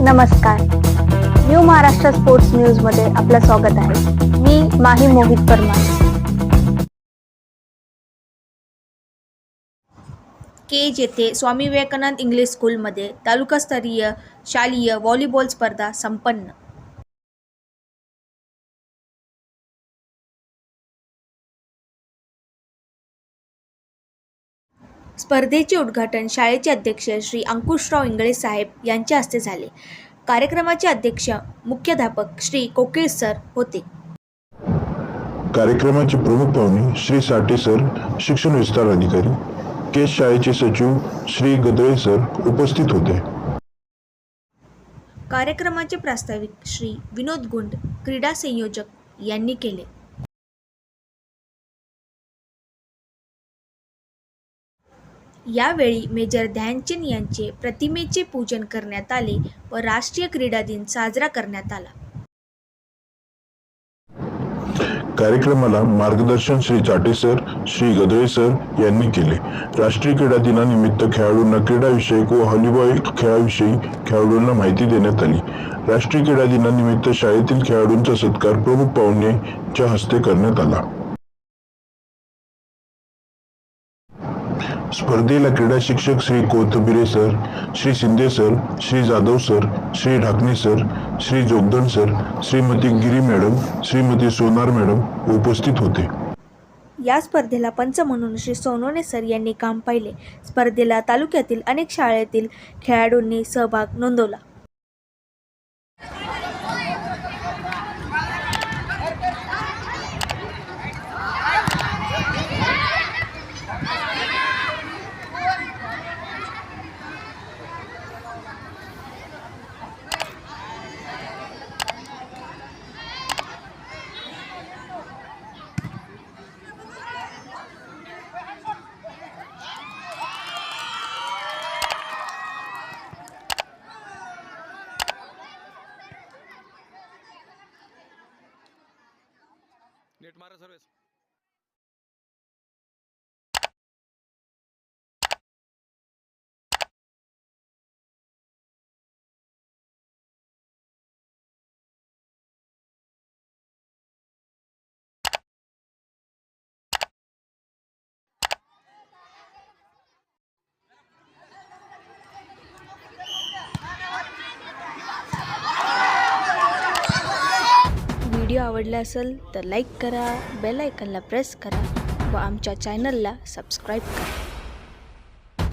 नमस्कार. New Maharashtra sports news मध्ये आपलं स्वागत आहे. मी माही मोहित परमार. केज येथे स्वामी विवेकानंद इंग्लिश स्कूलमध्ये तालुकास्तरीय शालेय व्हॉलीबॉल स्पर्धा संपन्न. स्पर्धेचे उद्घाटन शाळेचे अध्यक्ष श्री अंकुशराव इंगळे साहेब यांच्या हस्ते झाले. कार्यक्रमाचे अध्यक्ष मुख्याध्यापक श्री कोकिळ सर होते. कार्यक्रमाचे प्रमुख पाहुणे श्री साठे सर, शिक्षण विस्तार अधिकारी, केज शाळेचे सचिव श्री गदळे सर उपस्थित होते. कार्यक्रमाचे प्रास्ताविक श्री विनोद गुंड, क्रीडा संयोजक यांनी केले. यावेळी मेजर ध्यानचंद यांचे प्रतिमेचे पूजन करण्यात आले व राष्ट्रीय क्रीडा दिन साजरा करण्यात आला. कार्यक्रमाला मार्गदर्शन श्री चाटे सर, श्री गदळे सर यांनी केले. राष्ट्रीय क्रीडा दिनानिमित्त खेळाडूंना क्रीडाविषयक व व्हॉलीबॉल खेळाविषयी खेळाडूंना माहिती देण्यात आली. राष्ट्रीय क्रीडा दिनानिमित्त शाळेतील खेळाडूंचा सत्कार प्रमुख पाहुण्यांच्या हस्ते करण्यात आला. स्पर्धेला क्रीडा शिक्षक Shri Kothbire sir, Shri Shinde sir, Shri Jadhav sir, Shri Dhakne sir, Shri Jogdand sir, Shrimati Giri madam, Shrimati Sonar madam उपस्थित होते. या स्पर्धेला पंच म्हणून श्री सोनवणे सर यांनी काम पाहिले. स्पर्धेला तालुक्यातील अनेक शाळेतील खेळाडूंनी सहभाग नोंदवला. नेट मारा सर्वेस. व्हिडिओ आवडला असेल तर लाईक करा, बेल आयकॉनला प्रेस करा व आमच्या चॅनलला सबस्क्राईब करा.